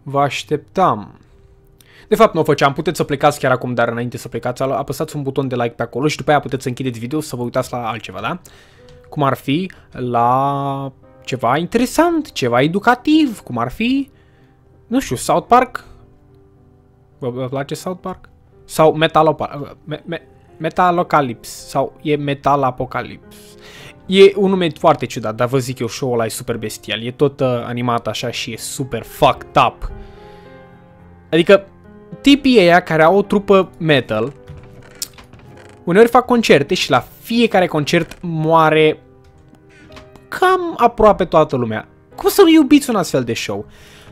Vă așteptam. De fapt, nu o făceam. Puteți să plecați chiar acum, dar înainte să plecați, apăsați un buton de like pe acolo și după aia puteți să închideți video să vă uitați la altceva, da? Cum ar fi la ceva interesant, ceva educativ, cum ar fi, nu știu, South Park? Vă place South Park? Sau Metalocalypse, sau e Metalapocalypse. E un nume foarte ciudat, dar vă zic eu, show-ul ăla e super bestial. E tot animat așa și e super fucked up. Adică, tipii ăia care au o trupă metal, uneori fac concerte și la fiecare concert moare cam aproape toată lumea. Cum să nu iubiți un astfel de show?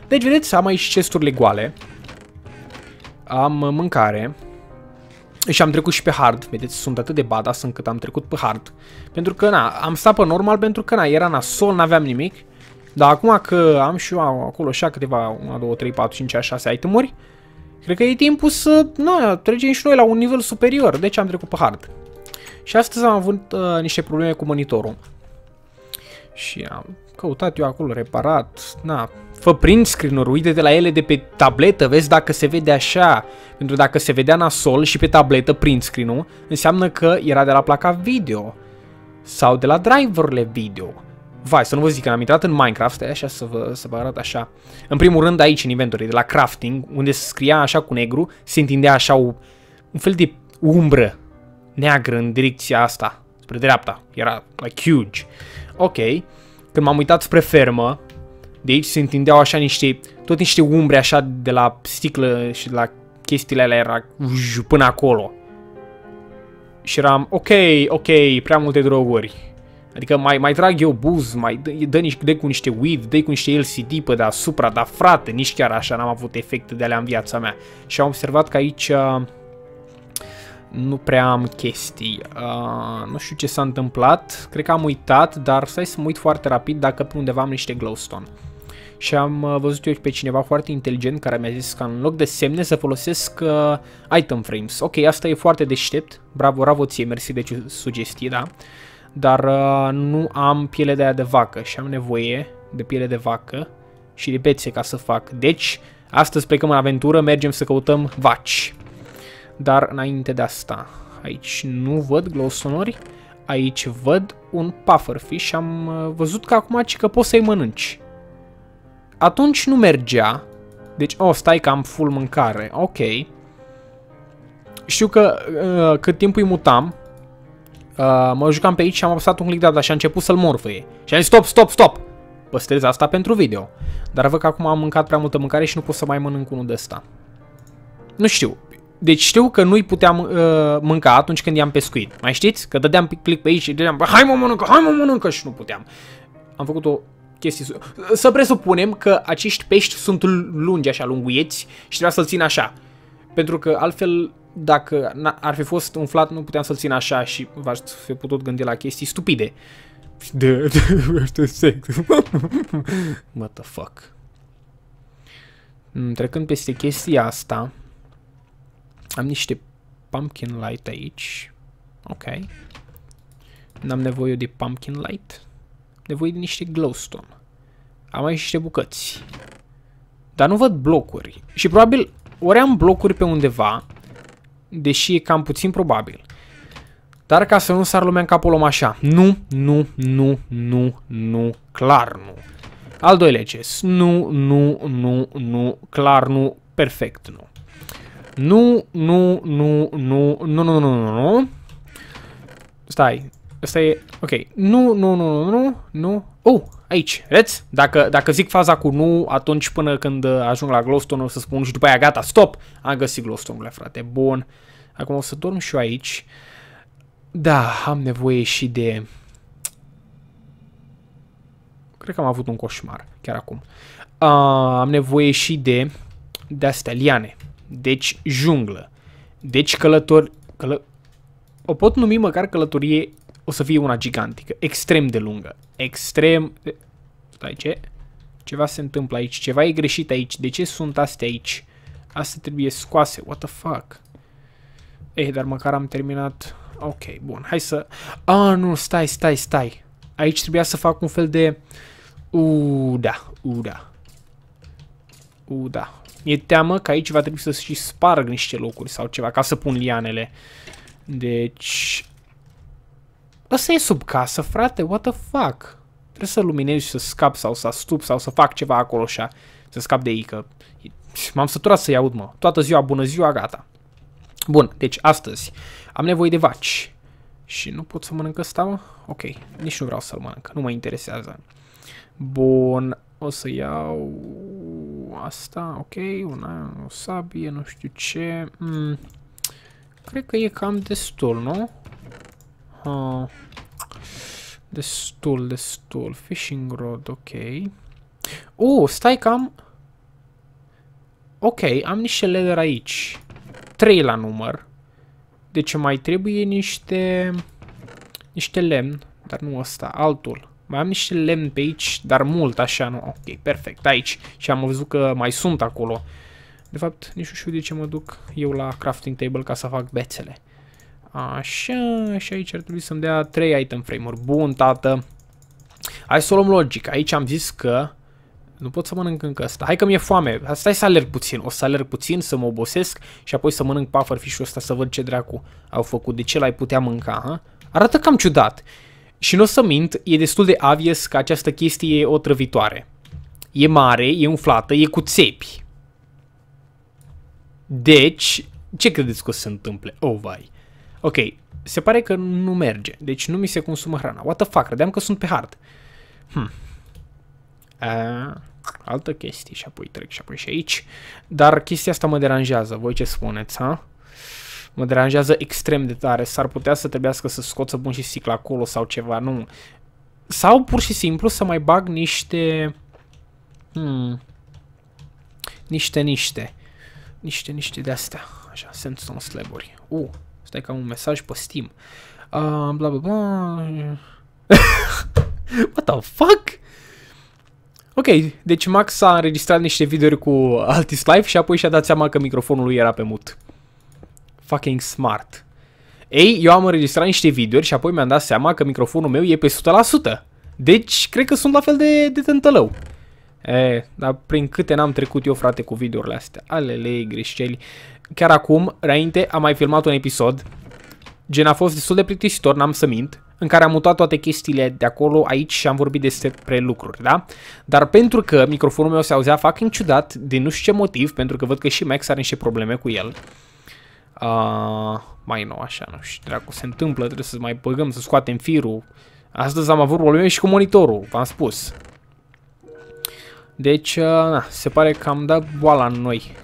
Deci, vedeți, am aici chesturile goale. Am mâncare. Și am trecut și pe hard. Vedeți, sunt atât de badass încât am trecut pe hard. Pentru că, na, am stat pe normal pentru că, na, era nasol, n-aveam nimic. Dar acum că am și eu acolo așa câteva, 1, 2, 3, 4, 5, 6 itemuri, cred că e timpul să, na, trecem și noi la un nivel superior. Deci am trecut pe hard. Și astăzi am avut niște probleme cu monitorul. Și am căutat eu acolo, reparat, na, fă print screen-uri, uite-te la ele de pe tabletă, vezi dacă se vede așa. Pentru dacă se vedea nasol și pe tabletă print screen-ul, înseamnă că era de la placa video. Sau de la driverele video. Vai, să nu vă zic că am intrat în Minecraft, stai așa să vă arăt așa. În primul rând aici în inventory, de la crafting, unde se scria așa cu negru, se întindea așa un fel de umbră neagră în direcția asta, spre dreapta. Era like huge. Ok, când m-am uitat spre fermă, de aici se întindeau așa tot niște umbre așa de la sticlă și de la chestiile alea, era până acolo. Și eram, ok, prea multe droguri. Adică mai trag eu buz, dă cu niște weed, dă cu niște LCD pe deasupra, dar frate, nici chiar așa n-am avut efecte de alea în viața mea. Și am observat că aici nu prea am chestii. Nu știu ce s-a întâmplat, cred că am uitat, dar stai să mă uit foarte rapid dacă pe undeva am niște glowstone. Și am văzut eu pe cineva foarte inteligent care mi-a zis că în loc de semne să folosesc item frames. Ok, asta e foarte deștept, bravo ție, mersi de sugestie, da? Dar nu am piele de aia de vacă și am nevoie de piele de vacă și de bețe ca să fac. Deci, astăzi plecăm în aventură, mergem să căutăm vaci. Dar înainte de asta, aici nu văd glowstone-uri, aici văd un pufferfish și am văzut că acum că poți să-i mănânci. Atunci nu mergea, deci, stai că am full mâncare, ok. Știu că cât timp îi mutam, mă jucam pe aici și am apăsat un click de-a și a început să-l morfăie. Și am zis stop, păstrez asta pentru video. Dar văd că acum am mâncat prea multă mâncare și nu pot să mai mănânc unul de ăsta. Nu știu. Deci știu că nu-i puteam mânca atunci când i-am pescuit. Mai știți? Că dădeam click pe aici și dădeam, hai mă mănâncă și nu puteam. Am făcut o chestie. Să presupunem că acești pești sunt lungi așa, lunguieți și trebuia să-l țin așa. Pentru că altfel, dacă ar fi fost umflat, nu puteam să-l țin așa și v-aș fi putut gândi la chestii stupide. What the fuck? Trecând peste chestia asta, am niște pumpkin light aici. Ok. N-am nevoie de pumpkin light. Nevoie de niște glowstone. Am aici niște bucăți. Dar nu văd blocuri. Și probabil ori am blocuri pe undeva, deși e cam puțin probabil. Dar ca să nu sar lumea în capul om așa. Nu, clar nu. Al doilea chest. Nu, clar nu, perfect nu. Nu. Stai. Asta e, ok. Nu. Aici, vedeți? Dacă zic faza cu nu, atunci până când ajung la glowstone o să spun și după aia gata, stop! Am găsit glowstone-urile, frate, bun. Acum o să dorm și eu aici. Da, am nevoie și de... Cred că am avut un coșmar, chiar acum. Am nevoie și de astea, liane. Deci junglă. Deci o pot numi măcar călătorie, o să fie una gigantică, extrem de lungă. Stai, ce? Ceva se întâmplă aici, ceva e greșit aici. De ce sunt astea aici? Astea trebuie scoase, what the fuck? Dar măcar am terminat. Ok, bun, hai să... Nu, stai. Aici trebuia să fac un fel de... Da. Da. Mi-e teamă că aici va trebui să și sparg niște locuri sau ceva, ca să pun lianele. Deci... Ăsta e sub casă, frate, what the fuck? Trebuie să luminez și să scap sau să astup sau să fac ceva acolo așa. Să scap de ei, că... M-am săturat să-i aud, mă. Toată ziua, bună ziua, gata. Bun, deci astăzi am nevoie de vaci. Și nu pot să mănânc ăsta, mă? Ok, nici nu vreau să-l mănânc, nu mă interesează. Bun, o să iau asta, ok, o sabie, nu știu ce. Cred că e cam destul, nu? Destul. Fishing rod, ok. Stai că am... Ok, am niște leather aici. 3 la număr. Deci mai trebuie niște lemn, dar nu ăsta, altul. Mai am niște lemn pe aici, dar mult așa, nu? Ok, perfect, aici. Și am văzut că mai sunt acolo. De fapt, nici nu știu de ce mă duc eu la crafting table ca să fac bețele. Așa, și aici ar trebui să-mi dea 3 item frame-uri. Bun, tată. Hai să o luăm logic. Aici am zis că nu pot să mănânc încă ăsta. Hai că mi-e foame. Stai să alerg puțin. O să alerg puțin, să mă obosesc și apoi să mănânc pufferfish-ul ăsta să văd ce dracu au făcut. De ce l-ai putea mânca, ha? Arată cam ciudat. Și nu o să mint, e destul de obvious că această chestie e otrăvitoare. E mare, e umflată, e cu țepi. Deci, ce credeți că o să se întâmple? Vai. Ok, se pare că nu merge. Deci nu mi se consumă hrana. What the fuck? Credeam că sunt pe hard. Altă chestie și apoi trec și apoi și aici. Dar chestia asta mă deranjează. Voi ce spuneți, ha? Mă deranjează extrem de tare. S-ar putea să trebuiască să scot să pun și sticla acolo sau ceva, nu. Sau pur și simplu să mai bag niște... Niște de-astea. Așa, sandstone slab-uri. Stai că am un mesaj pe Steam. Bla bla bla. What the fuck? Ok, deci Max a înregistrat niște videouri cu Altis Live și apoi și-a dat seama că microfonul lui era pe mut. Fucking smart. Ei, eu am înregistrat niște videouri și apoi mi-am dat seama că microfonul meu e pe 100%. Deci, cred că sunt la fel de tântălău. Dar prin câte n-am trecut eu, frate, cu videourile astea. Alele, greșeli. Chiar acum, înainte, am mai filmat un episod. Gen, a fost destul de plictisitor, n-am să mint. În care am mutat toate chestiile de acolo, aici și am vorbit despre lucruri, da? Dar pentru că microfonul meu se auzea fucking ciudat, din nu știu ce motiv, pentru că văd că și Max are niște probleme cu el. Mai nou, așa, nu știu, dracu, se întâmplă, trebuie să mai băgăm, să scoatem firul. Astăzi am avut probleme și cu monitorul, v-am spus. Deci, se pare că am dat boala în noi.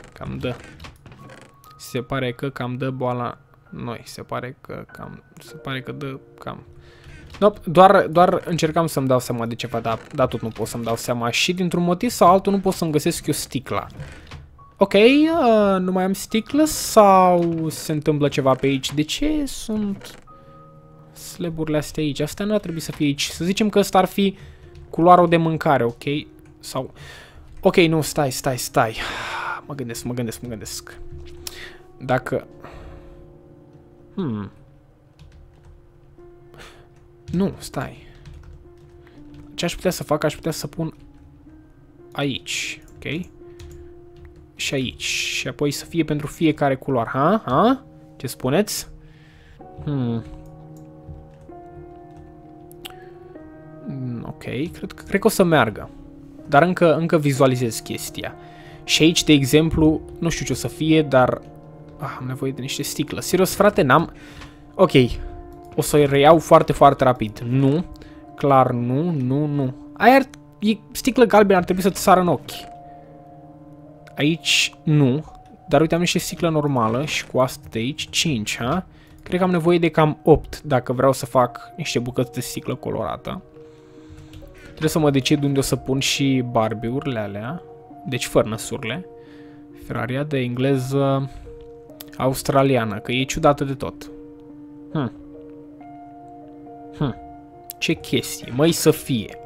Se pare că cam dă boala noi. Se pare că dă cam... Nope, doar încercam să-mi dau seama de ceva, dar tot nu pot să-mi dau seama. Și dintr-un motiv sau altul nu pot să-mi găsesc eu sticla. Ok, nu mai am sticlă sau se întâmplă ceva pe aici? De ce sunt slab-urile astea aici? Astea nu ar trebui să fie aici. Să zicem că ăsta ar fi culoarul de mâncare, ok? Sau... Ok, nu, stai. Mă gândesc. Dacă... Nu, stai. Ce aș putea să fac? Aș putea să pun aici, ok? Și aici. Și apoi să fie pentru fiecare culoare. Ha? Ce spuneți? Ok, cred că o să meargă. Dar încă vizualizez chestia. Și aici, de exemplu, nu știu ce o să fie, dar... am nevoie de niște sticlă. Serios, frate, n-am... Ok. O să-i reiau foarte, foarte rapid. Nu. Clar, nu. Aia e sticlă galbenă, ar trebui să-ți sară în ochi. Aici, nu. Dar uite, am niște sticlă normală și cu asta de aici, 5, ha? Cred că am nevoie de cam 8 dacă vreau să fac niște bucăți de sticlă colorată. Trebuie să mă decid unde o să pun și barbiurile alea. Deci furnace-urile. Ferraria de engleză australiană, că e ciudată de tot. Ce chestie, măi, să fie.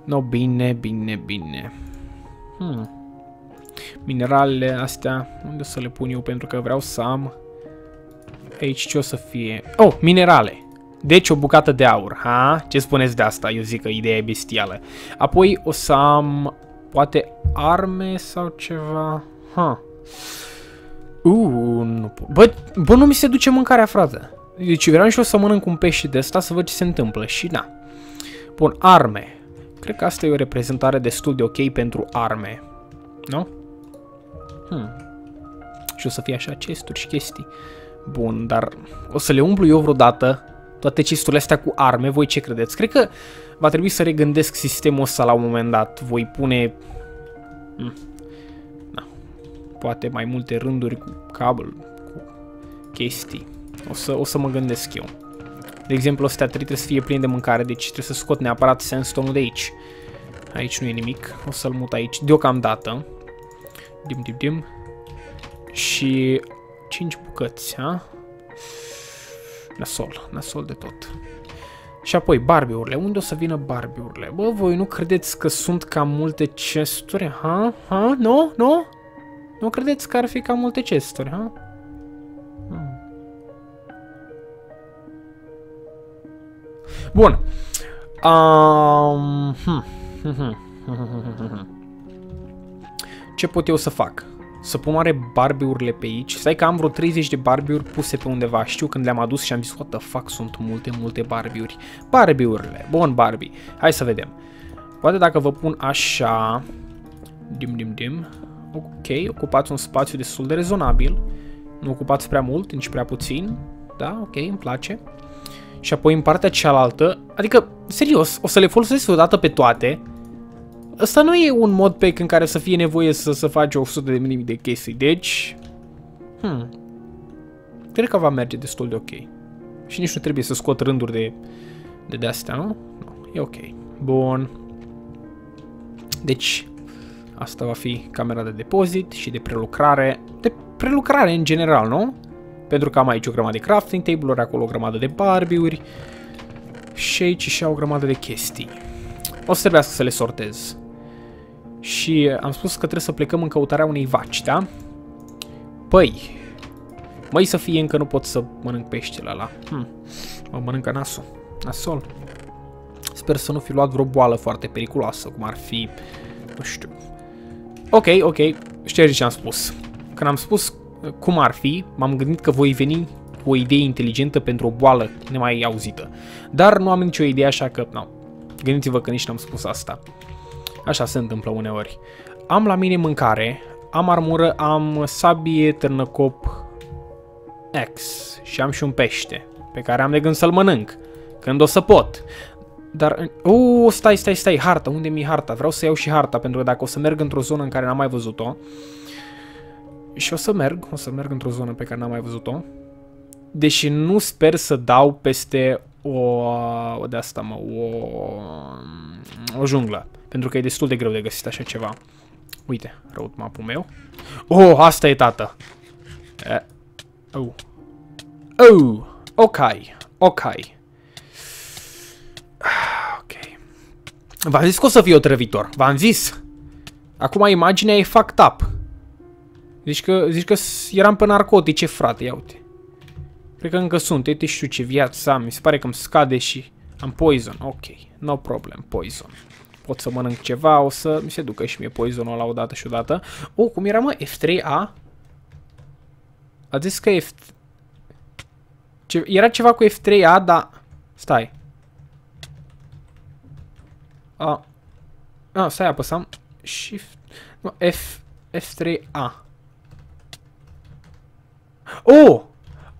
No, bine. Mineralele astea, unde să le pun eu? Pentru că vreau să am... Aici ce o să fie? Oh, minerale. Deci o bucată de aur, ha? Ce spuneți de asta? Eu zic că ideea e bestială. Apoi o să am... Poate arme sau ceva. Ha. Nu pot. Bă, nu mi se duce mâncarea, frate. Deci vreau și eu să mănânc un pește de ăsta să văd ce se întâmplă și da. Bun, arme. Cred că asta e o reprezentare destul de ok pentru arme. Nu? Și o să fie așa chesturi și chestii. Bun, dar o să le umplu eu vreodată toate chesturile astea cu arme. Voi ce credeți? Cred că va trebui să regândesc sistemul ăsta la un moment dat. Voi pune... poate mai multe rânduri cu cablu, cu chestii. O să mă gândesc eu. De exemplu, astea trebuie să fie pline de mâncare, deci trebuie să scot neapărat sandstone-ul de aici. Aici nu e nimic, o să-l mut aici deocamdată. Dim. Și 5 bucăți, ha? Nasol de tot. Și apoi Barbie-urile. Unde o să vină Barbie-urile? Bă, voi nu credeți că sunt cam multe chesturi, ha? Nu? Nu credeți că ar fi cam multe chesturi, ha? Bun. Ce pot eu să fac? Să pun oare Barbie-urile pe aici? Stai că am vreo 30 de Barbie-uri puse pe undeva. Știu când le-am adus și am zis, what the fuck, sunt multe Barbie-uri. Barbie-urile. Bun, Barbie. Hai să vedem. Poate dacă vă pun așa... Dim. Ok, ocupați un spațiu destul de rezonabil. Nu ocupați prea mult, nici prea puțin. Da, ok, îmi place. Și apoi în partea cealaltă, adică, serios, o să le folosesc odată pe toate. Ăsta nu e un modpack în care să fie nevoie să faci 100.000 de chestii, deci... Cred că va merge destul de ok. Și nici nu trebuie să scot rânduri de astea, nu? Nu, e ok. Bun. Deci, asta va fi camera de depozit și de prelucrare. De prelucrare în general, nu? Pentru că am aici o grămadă de crafting table-uri, acolo o grămadă de Barbie-uri. Și aici și o grămadă de chestii. O să trebuiască să le sortez. Și am spus că trebuie să plecăm în căutarea unei vaci, da? Păi, măi să fie, încă nu pot să mănânc peștele ăla. Mă mănâncă nasol. Sper să nu fi luat vreo boală foarte periculoasă, cum ar fi, nu știu. Ok, ștergi ce am spus. Când am spus cum ar fi, m-am gândit că voi veni cu o idee inteligentă pentru o boală nemai auzită. Dar nu am nicio idee, așa că, gândiți-vă că nici n-am spus asta. Așa se întâmplă uneori. Am la mine mâncare, am armură, am sabie, târnăcop X și am și un pește pe care am de gând să-l mănânc când o să pot. Dar, stai, harta, unde mi-e harta? Vreau să iau și harta, pentru că dacă o să merg într-o zonă în care n-am mai văzut-o, și o să merg într-o zonă pe care n-am mai văzut-o, deși nu sper să dau peste o junglă, pentru că e destul de greu de găsit așa ceva. Uite, roadmap-ul meu. Asta e, tată. Ok. V-am zis că o să fie otrăvitor. V-am zis. Acum imaginea e fucked up. Zici că eram pe narcotice, frate. Ia uite. Cred că încă sunt. Uite, știu ce viață am. Mi se pare că îmi scade și am poison. Ok. No problem. Poison. Pot să mănânc ceva. O să mi se ducă și mie poisonul ăla odată și odată. Cum era, mă? F3A? A zis că era ceva cu F3A, dar... Stai. Stai, apăsam. Shift. Nu, F3A.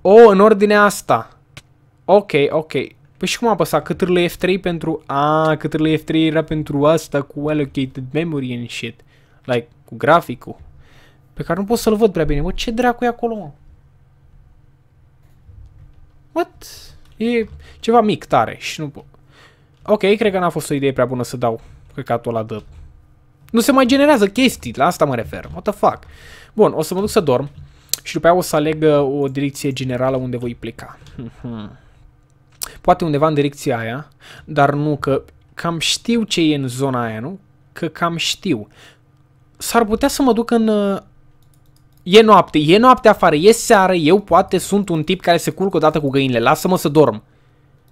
În ordinea asta. Ok. Păi și cum am apăsat? Câtârle F3 pentru... câtârle F3 era pentru asta cu allocated memory and shit. Like, cu graficul. Pe care nu pot să-l văd prea bine. Mă, ce dracu e acolo, mă? What? E ceva mic, tare și nu pot. Ok, cred că n-a fost o idee prea bună să dau căcatul ăla de... Nu se mai generează chestii, la asta mă refer. What the fuck? Bun, o să mă duc să dorm și după aia o să aleg o direcție generală unde voi pleca. Poate undeva în direcția aia, dar nu că cam știu ce e în zona aia, nu? Că cam știu. S-ar putea să mă duc în... E noapte afară, e seară, eu poate sunt un tip care se culcă odată cu găinile. Lasă-mă să dorm.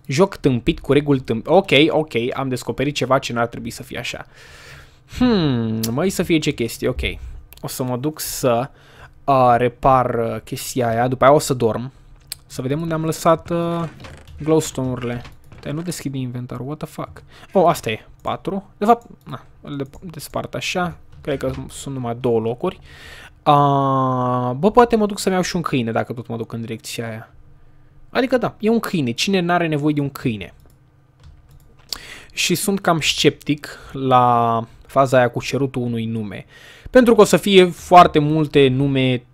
Joc tâmpit cu reguli tâmpit. Ok, am descoperit ceva ce n-ar trebui să fie așa. Măi să fie ce chestie, ok. O să mă duc să repar chestia aia, după aia o să dorm. Să vedem unde am lăsat glowstone-urile. Dar nu deschid inventarul, what the fuck. Oh, asta e, 4. De fapt, na, îl despart așa. Cred că sunt numai 2 locuri. Bă, poate mă duc să-mi iau și un câine, dacă tot mă duc în direcția aia. Adică da, e un câine. Cine n-are nevoie de un câine? Și sunt cam sceptic la faza aia cu cerutul unui nume. Pentru că o să fie foarte multe nume,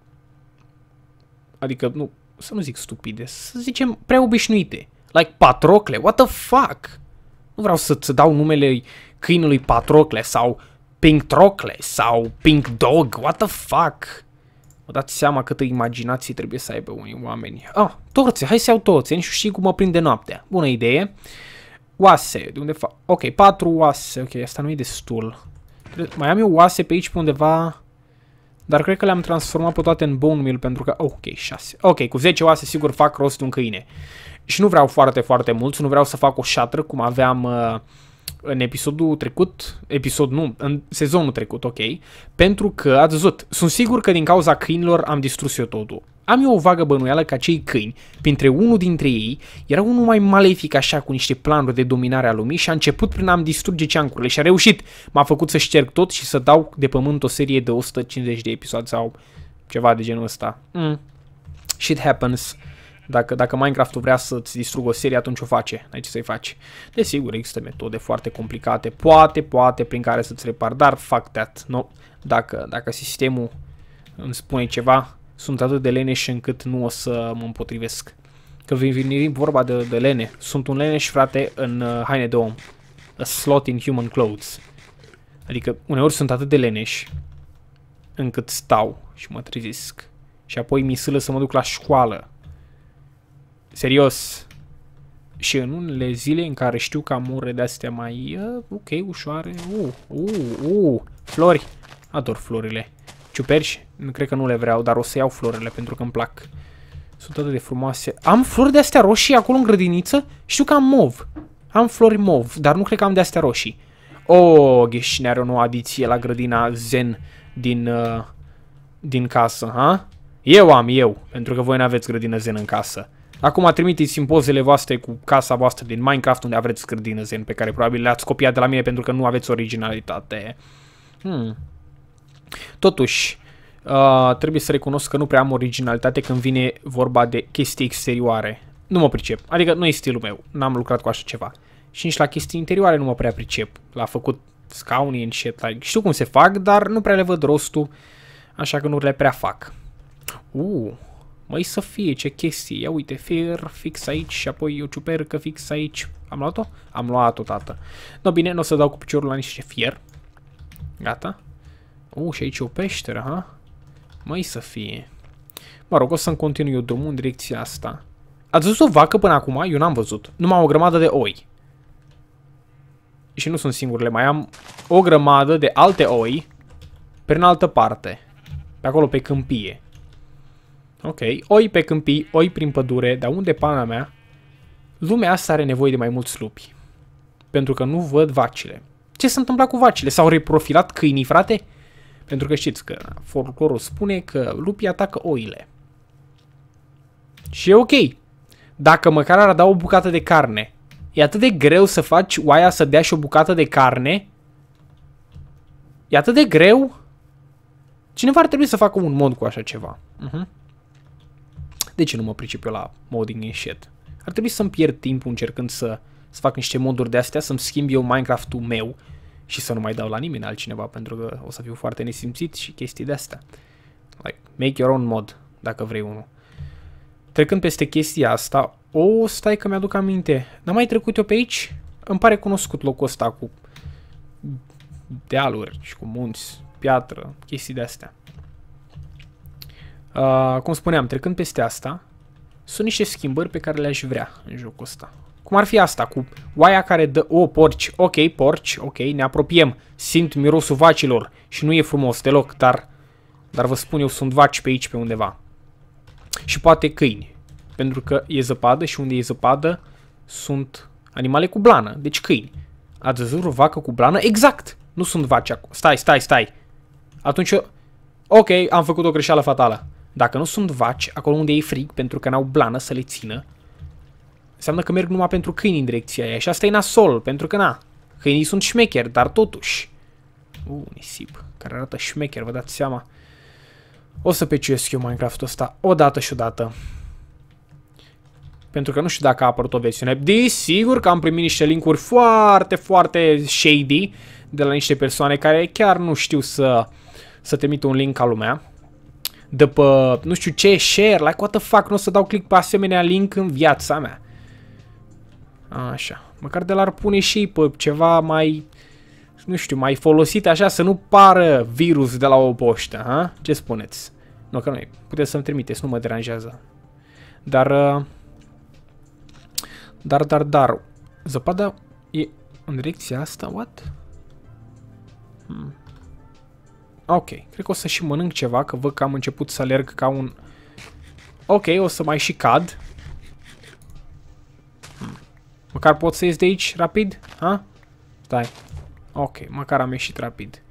adică, nu, să nu zic stupide, să zicem prea obișnuite. Like Patrocle, what the fuck? Nu vreau să-ți dau numele câinelui Patrocle sau Pink Trocle sau Pink Dog, what the fuck? Vă dați seama câtă imaginație trebuie să aibă unii oameni. Torțe, hai să iau torțe, nu știu cum mă prinde noaptea. Bună idee. Oase, de unde fac? Ok, 4 oase, ok, asta nu e destul. Mai am eu oase pe aici pe undeva, dar cred că le-am transformat pe toate în bone meal pentru că... ok, 6. Ok, cu 10 oase sigur fac rost de un câine. Și nu vreau foarte, foarte mulți, nu vreau să fac o șatră cum aveam în episodul trecut, în sezonul trecut, ok, pentru că, ați văzut, sunt sigur că din cauza câinilor am distrus eu totul. Am eu o vagă bănuială că acei câini, printre unul dintre ei, era unul mai malefic așa, cu niște planuri de dominare a lumii și a început prin a-mi distruge ceancurile și a reușit. M-a făcut să șterg tot și să dau de pământ o serie de 150 de episoade sau ceva de genul ăsta. Shit happens. Dacă Minecraft-ul vrea să-ți distrugă o serie, atunci o face. N-ai ce să-i faci. Desigur, există metode foarte complicate, poate, prin care să-ți repar, dar fuck that. No. Dacă sistemul îmi spune ceva, sunt atât de leneș încât nu o să mă împotrivesc. Că vine vorba de lene. Sunt un leneș, frate, în haine de om. A slot in human clothes. Adică uneori sunt atât de leneș încât stau și mă trezesc. Și apoi mi sâlă să mă duc la școală. Serios. Și în unele zile în care știu că am ore de-astea mai... ok, ușoare. Flori. Ador florile. Ciuperci? Cred că nu le vreau, dar o să iau florile pentru că îmi plac. Sunt atât de frumoase. Am flori de-astea roșii acolo în grădiniță? Știu că am mov. Am flori mov, dar nu cred că am de-astea roșii. Gheșine are o nouă adiție la grădina zen din casă, ha? Eu, pentru că voi n-aveți grădină zen în casă. Acum trimiteți-mi pozele voastre cu casa voastră din Minecraft unde aveți grădină zen, pe care probabil le-ați copiat de la mine pentru că nu aveți originalitate. Totuși, trebuie să recunosc că nu prea am originalitate când vine vorba de chestii exterioare. Nu mă pricep, adică nu e stilul meu, n-am lucrat cu așa ceva. Și nici la chestii interioare nu mă prea pricep. L-a făcut scaunii în shit, like, știu cum se fac, dar nu prea le văd rostul, așa că nu le prea fac. Măi să fie, ce chestii. Ia uite, fier fix aici și apoi o ciupercă fix aici. Am luat-o? Am luat-o, tată. No, bine, nu o să dau cu piciorul la niște fier. Gata. Și aici e o peșteră, ha? Măi să fie. Mă rog, o să-mi continui eu drumul în direcția asta. Ați văzut o vacă până acum? Eu n-am văzut. Numai o grămadă de oi. Și nu sunt singurele. Mai am o grămadă de alte oi prin altă parte. Pe acolo, pe câmpie. Ok, oi pe câmpii, oi prin pădure, dar unde pana mea? Lumea asta are nevoie de mai mulți lupi. Pentru că nu văd vacile. Ce s-a întâmplat cu vacile? S-au reprofilat câinii, frate? Pentru că știți că folclorul spune că lupii atacă oile. Și e ok. Dacă măcar ar da o bucată de carne. E atât de greu să faci oaia să dea și o bucată de carne? E atât de greu? Cineva ar trebui să facă un mod cu așa ceva. De ce nu mă pricep eu la modding and shit? Ar trebui să-mi pierd timpul încercând să fac niște moduri de astea, să-mi schimb eu Minecraft-ul meu și să nu mai dau la nimeni altcineva, pentru că o să fiu foarte nesimțit și chestii de astea. Like, make your own mod, dacă vrei unul. Trecând peste chestia asta, stai că mi-aduc aminte. N-am mai trecut eu pe aici? Îmi pare cunoscut locul ăsta cu dealuri și cu munți, piatră, chestii de astea. Cum spuneam, trecând peste asta, sunt niște schimbări pe care le-aș vrea în jocul ăsta. Cum ar fi asta, cu oaia care dă... porci, ok, porci, ok, ne apropiem. Simt mirosul vacilor și nu e frumos deloc, dar vă spun eu, sunt vaci pe aici, pe undeva. Și poate câini, pentru că e zăpadă și unde e zăpadă sunt animale cu blană, deci câini. Ați văzut o vacă cu blană? Exact! Nu sunt vaci acolo. Stai. Atunci eu... Ok, am făcut o greșeală fatală. Dacă nu sunt vaci, acolo unde e frig, pentru că n-au blană să le țină, înseamnă că merg numai pentru câini în direcția aia. Și asta e nasol, pentru că na. Câinii sunt șmecheri, dar totuși. Nisip, care arată șmecher, vă dați seama. O să peciuiesc eu Minecraft-ul ăsta odată și odată. Pentru că nu știu dacă a apărut o versiune. Desigur că am primit niște linkuri foarte, foarte shady de la niște persoane care chiar nu știu să trimită un link ca lumea. După, nu știu ce, share, like, what the fuck, nu o să dau click pe asemenea link în viața mea. Așa, măcar de l-ar pune și pe ceva mai, nu știu, mai folosit așa, să nu pară virus de la o poștă, ha? Ce spuneți? Nu, că nu e, puteți să-mi trimiteți, nu mă deranjează. Dar, zăpada e în direcția asta, what? Ok, cred că o să și mănânc ceva, că văd că am început să alerg ca un... Ok, o să mai și cad. Măcar pot să ies de aici rapid? Ha? Stai. Ok, măcar am ieșit rapid.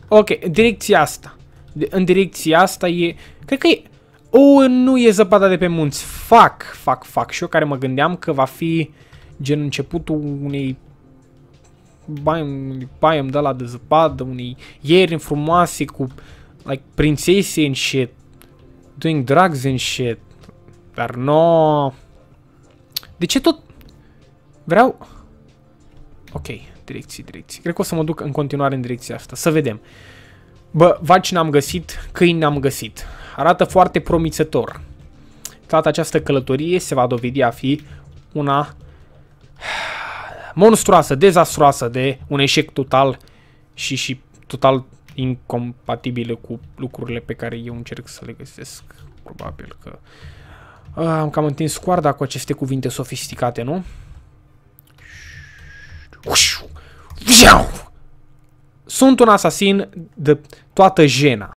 Ok, direcția asta. În direcția asta e... Cred că e... nu e zăpada de pe munți. Fuck. Și eu care mă gândeam că va fi gen începutul unei... biome de ăla de zăpadă, unei ieri frumoase cu like prințese and shit, doing drugs and shit. Dar no. De ce tot vreau? Ok, direcții. Cred că o să mă duc în continuare în direcția asta. Să vedem. Bă, vaci n-am găsit, câini n-am găsit. Arată foarte promițător. Toată această călătorie se va dovedi a fi una monstruoasă, dezastroasă, de un eșec total și total incompatibilă cu lucrurile pe care eu încerc să le găsesc. Probabil că am cam întins coarda cu aceste cuvinte sofisticate, nu? Sunt un asasin de toată jena.